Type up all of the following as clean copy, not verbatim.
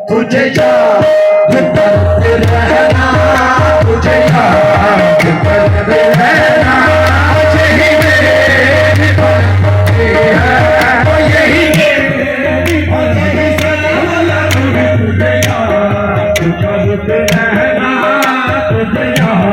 तुझे याद करते रहना, तुझे याद करते रहना, यही मेरी बंदगी है, यही मेरी बंदगी है। तुझे याद करते रहना, तुझे याद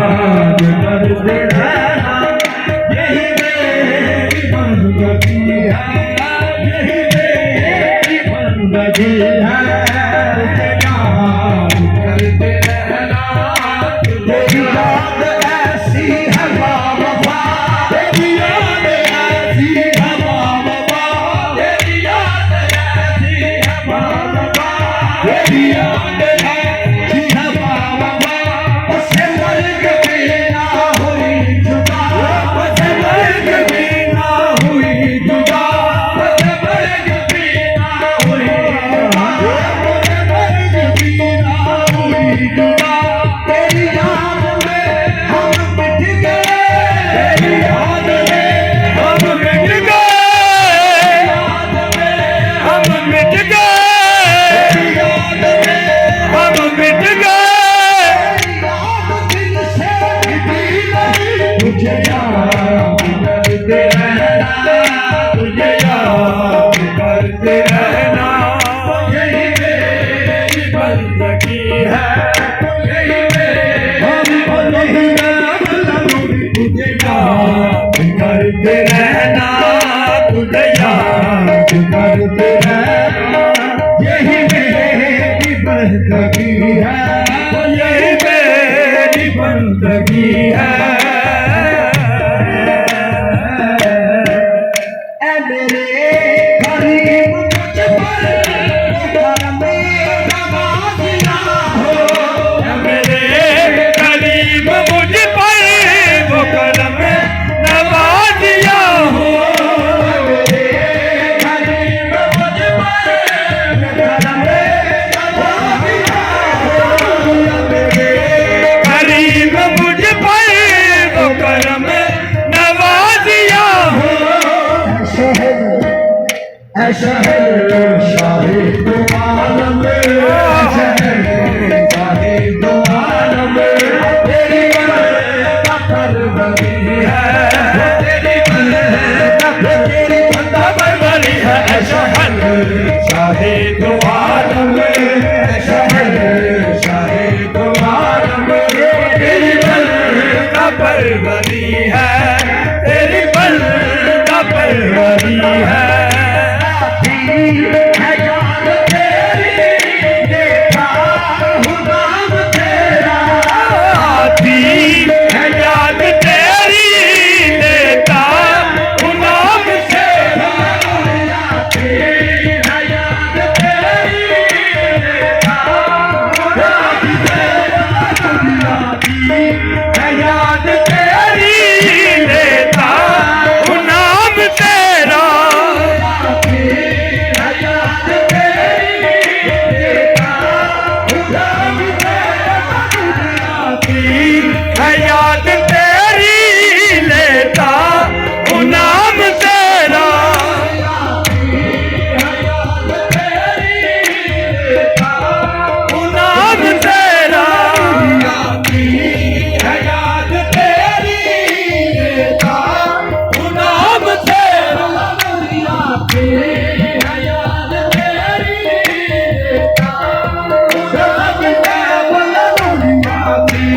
करते रहना, यही मेरी बंदगी है, यही मेरी बंदगी है। करते रहना, तुझे याद करते रहना, यही मेरी बंदगी है, यही मेरी बंदगी है। ऐ मेरे गरीब मुझ पर करम नवाज़िया हो, ऐ मेरे गरीब मुझ पर वो करम नवाज़िया हो, मेरे गरीब मुझ पर करम नवाज़िया हो, मेरे गरीब मुझ पर वो करम नवाज़िया हो। ऐ शहर